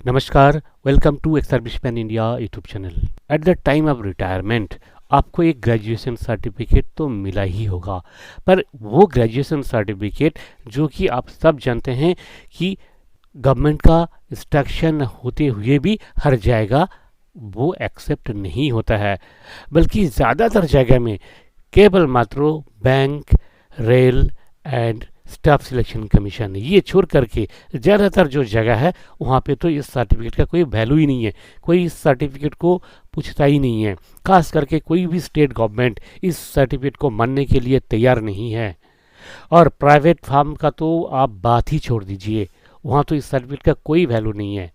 नमस्कार, welcome to ex serviceman India YouTube channel. At the time of retirement आपको एक graduation certificate तो मिला ही होगा, पर वो ग्रेजुएशन सर्टिफिकेट जो कि आप सब जानते हैं कि गवर्नमेंट का इंस्ट्रक्शन होते हुए भी हर जगह वो एक्सेप्ट नहीं होता है, बल्कि ज़्यादातर जगह में केवल मात्र bank, rail and staff selection commission ये छोड़ करके ज़्यादातर जो जगह है वहाँ पे तो इस सर्टिफिकेट का कोई वैल्यू ही नहीं है। कोई इस सर्टिफिकेट को पूछता ही नहीं है। खास करके कोई भी स्टेट गवर्नमेंट इस सर्टिफिकेट को मानने के लिए तैयार नहीं है। और प्राइवेट फार्म का तो आप बात ही छोड़ दीजिए, वहाँ तो इस सर्टिफिकेट का कोई वैल्यू नहीं है।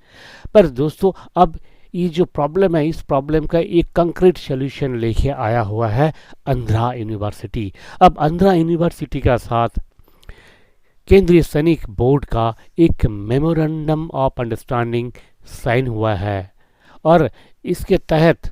पर दोस्तों, अब ये जो प्रॉब्लम है, इस प्रॉब्लम का एक कंक्रीट सोल्यूशन लेके आया हुआ है आंध्रा यूनिवर्सिटी। अब आंध्रा यूनिवर्सिटी का साथ केंद्रीय सैनिक बोर्ड का एक मेमोरेंडम ऑफ अंडरस्टैंडिंग साइन हुआ है और इसके तहत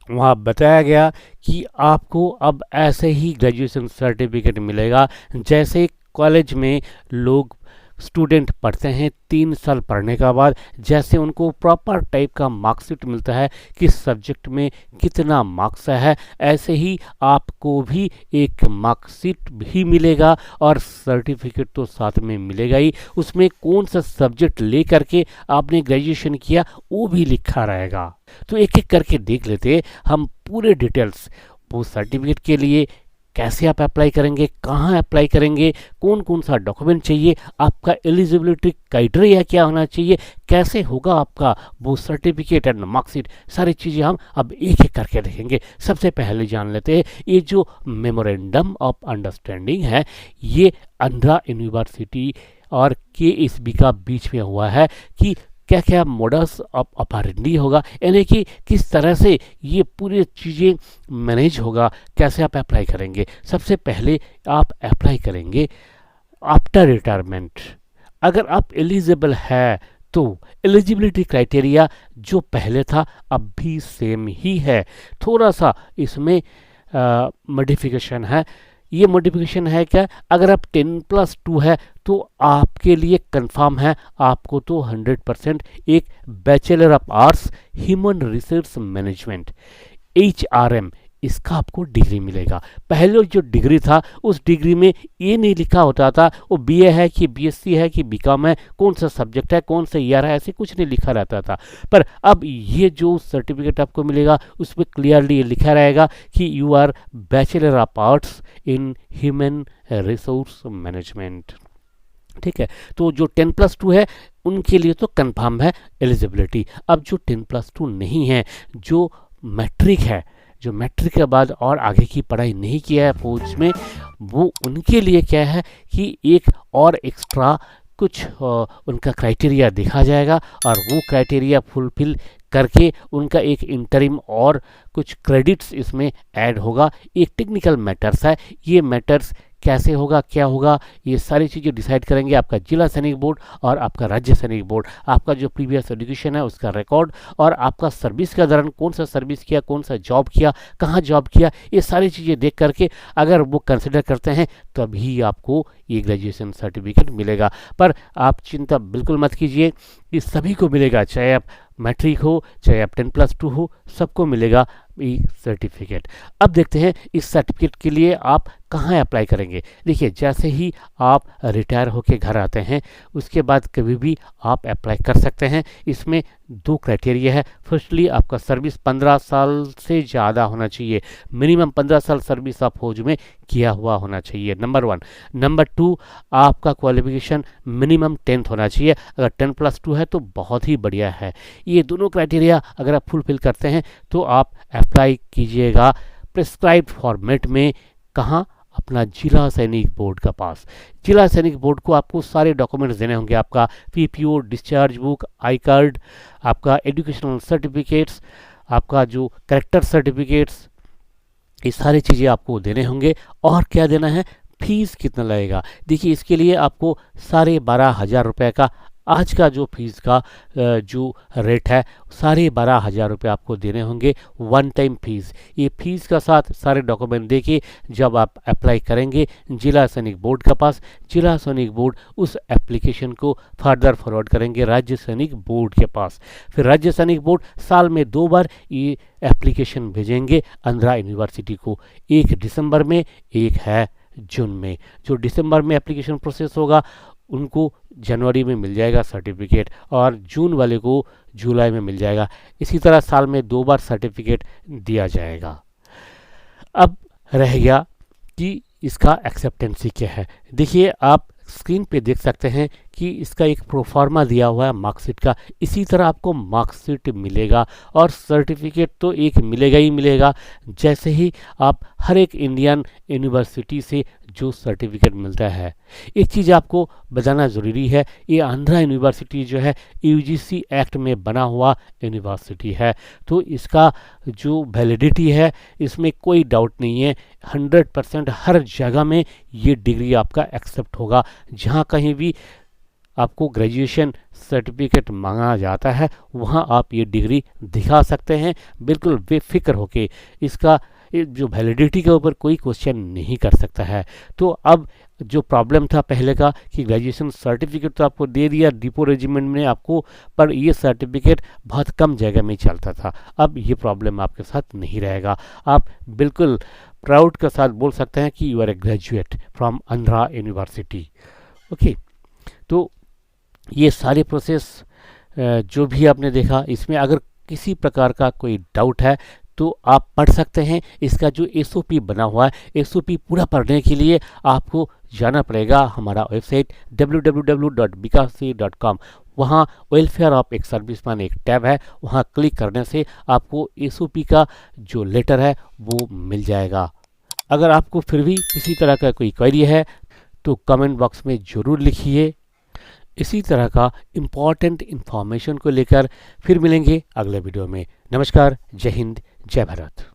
वहाँ बताया गया कि आपको अब ऐसे ही ग्रेजुएशन सर्टिफिकेट मिलेगा जैसे कॉलेज में लोग स्टूडेंट पढ़ते हैं 3 साल पढ़ने के बाद, जैसे उनको प्रॉपर टाइप का मार्कशीट मिलता है किस सब्जेक्ट में कितना मार्क्स है, ऐसे ही आपको भी एक मार्कशीट भी मिलेगा और सर्टिफिकेट तो साथ में मिलेगा ही। उसमें कौन सा सब्जेक्ट ले करके आपने ग्रेजुएशन किया वो भी लिखा रहेगा। तो एक एक करके देख लेते हैं हम पूरे डिटेल्स। वो सर्टिफिकेट के लिए कैसे आप अप्लाई करेंगे, कहाँ अप्लाई करेंगे, कौन कौन सा डॉक्यूमेंट चाहिए, आपका एलिजिबिलिटी क्राइटेरिया क्या होना चाहिए, कैसे होगा आपका वो सर्टिफिकेट एंड मार्कशीट, सारी चीज़ें हम अब एक एक करके देखेंगे। सबसे पहले जान लेते हैं ये जो मेमोरेंडम ऑफ अंडरस्टैंडिंग है, ये आंध्रा यूनिवर्सिटी और केएसबी का बीच में हुआ है कि क्या क्या मोडस ऑफ ऑपरेंडी होगा, यानी कि किस तरह से ये पूरी चीज़ें मैनेज होगा, कैसे आप अप्लाई करेंगे। सबसे पहले आप अप्लाई करेंगे आफ्टर रिटायरमेंट। अगर आप एलिजिबल है तो एलिजिबिलिटी क्राइटेरिया जो पहले था अब भी सेम ही है, थोड़ा सा इसमें मॉडिफिकेशन है। ये मॉडिफिकेशन है क्या, अगर आप 10+2 है तो आपके लिए कंफर्म है, आपको तो 100% एक bachelor of arts human resource management HRM इसका आपको डिग्री मिलेगा। पहले जो डिग्री था उस डिग्री में ये नहीं लिखा होता था वो BA है कि BSc है कि BCom है, कौन सा सब्जेक्ट है, कौन सा ईयर है, ऐसे कुछ नहीं लिखा रहता था। पर अब ये जो सर्टिफिकेट आपको मिलेगा उसमें क्लियरली ये लिखा रहेगा कि you are bachelor of arts in human resource management. ठीक है, तो जो 10+2 है उनके लिए तो कंफर्म है एलिजिबिलिटी। अब जो 10+2 नहीं है, जो मैट्रिक है, जो मैट्रिक के बाद और आगे की पढ़ाई नहीं किया है फौज में, वो उनके लिए क्या है कि एक और एक्स्ट्रा कुछ उनका क्राइटेरिया देखा जाएगा और वो क्राइटेरिया फुलफिल करके उनका एक इंटरिम और कुछ क्रेडिट्स इसमें ऐड होगा। एक टेक्निकल मैटर्स है, ये मैटर्स कैसे होगा, क्या होगा, ये सारी चीज़ें डिसाइड करेंगे आपका जिला सैनिक बोर्ड और आपका राज्य सैनिक बोर्ड। आपका जो प्रीवियस एजुकेशन है उसका रिकॉर्ड और आपका सर्विस का दौरान कौन सा सर्विस किया, कौन सा जॉब किया, कहाँ जॉब किया, ये सारी चीज़ें देख करके अगर वो कंसिडर करते हैं तभी आपको ये ग्रेजुएशन सर्टिफिकेट मिलेगा। पर आप चिंता बिल्कुल मत कीजिए, ये सभी को मिलेगा, चाहे आप मैट्रिक हो चाहे आप 10+2 हो, सबको मिलेगा ये सर्टिफिकेट। अब देखते हैं इस सर्टिफिकेट के लिए आप कहाँ अप्लाई करेंगे। देखिए, जैसे ही आप रिटायर होके घर आते हैं उसके बाद कभी भी आप अप्लाई कर सकते हैं। इसमें 2 क्राइटेरिया है। फर्स्टली आपका सर्विस 15 साल से ज़्यादा होना चाहिए, मिनिमम 15 साल सर्विस आप फौज में किया हुआ होना चाहिए, नंबर 1। नंबर 2, आपका क्वालिफिकेशन मिनिमम 10th होना चाहिए। अगर 10+2 है तो बहुत ही बढ़िया है। ये दोनों क्राइटेरिया अगर आप फुलफिल करते हैं तो आप अप्लाई कीजिएगा प्रिस्क्राइब्ड फॉर्मेट में। कहाँ, अपना जिला सैनिक बोर्ड का पास। जिला सैनिक बोर्ड को आपको सारे डॉक्यूमेंट्स देने होंगे, आपका PPO, discharge book, I card, आपका एजुकेशनल सर्टिफिकेट्स, आपका जो करेक्टर सर्टिफिकेट्स, ये सारी चीज़ें आपको देने होंगे। और क्या देना है, फीस कितना लगेगा। देखिए, इसके लिए आपको 12,500 रुपये का आज का जो फीस का जो रेट है 12,500 रुपये आपको देने होंगे, वन टाइम फीस। ये फीस का साथ सारे डॉक्यूमेंट देके जब आप अप्लाई करेंगे जिला सैनिक बोर्ड के पास, जिला सैनिक बोर्ड उस एप्लीकेशन को फर्दर फॉरवर्ड करेंगे राज्य सैनिक बोर्ड के पास। फिर राज्य सैनिक बोर्ड साल में 2 बार ये एप्लीकेशन भेजेंगे आंध्रा यूनिवर्सिटी को, 1 दिसंबर में, एक है जून में। जो दिसंबर में एप्लीकेशन प्रोसेस होगा उनको जनवरी में मिल जाएगा सर्टिफिकेट, और जून वाले को जुलाई में मिल जाएगा। इसी तरह साल में 2 बार सर्टिफिकेट दिया जाएगा। अब रह गया कि इसका एक्सेप्टेंसी क्या है। देखिए आप स्क्रीन पे देख सकते हैं कि इसका एक प्रोफार्मा दिया हुआ है मार्कशीट का। इसी तरह आपको मार्कशीट मिलेगा और सर्टिफिकेट तो एक मिलेगा ही मिलेगा, जैसे ही आप हर एक इंडियन यूनिवर्सिटी से जो सर्टिफिकेट मिलता है। एक चीज़ आपको बताना ज़रूरी है, ये आंध्रा यूनिवर्सिटी जो है यूजीसी एक्ट में बना हुआ यूनिवर्सिटी है, तो इसका जो वैलिडिटी है इसमें कोई डाउट नहीं है। 100% हर जगह में ये डिग्री आपका एक्सेप्ट होगा। जहाँ कहीं भी आपको ग्रेजुएशन सर्टिफिकेट मांगा जाता है वहाँ आप ये डिग्री दिखा सकते हैं बिल्कुल बेफिक्र होके। इसका जो वैलिडिटी के ऊपर कोई क्वेश्चन नहीं कर सकता है। तो अब जो प्रॉब्लम था पहले का कि ग्रेजुएशन सर्टिफिकेट तो आपको दे दिया डिपो रेजिमेंट में आपको, पर ये सर्टिफिकेट बहुत कम जगह में चलता था। अब ये प्रॉब्लम आपके साथ नहीं रहेगा। आप बिल्कुल प्राउड के साथ बोल सकते हैं कि you are a graduate from Andhra university. Okay, तो ये सारे प्रोसेस जो भी आपने देखा, इसमें अगर किसी प्रकार का कोई डाउट है तो आप पढ़ सकते हैं। इसका जो एसओपी बना हुआ है, एसओपी पूरा पढ़ने के लिए आपको जाना पड़ेगा हमारा वेबसाइट www.bikasi.com। वहाँ वेलफेयर ऑफ एक सर्विसमैन एक टैब है, वहाँ क्लिक करने से आपको एसओपी का जो लेटर है वो मिल जाएगा। अगर आपको फिर भी किसी तरह का कोई क्वेरी है तो कमेंट बॉक्स में ज़रूर लिखिए। इसी तरह का इम्पॉर्टेंट इन्फॉर्मेशन को लेकर फिर मिलेंगे अगले वीडियो में। नमस्कार, जय हिंद, जय भारत।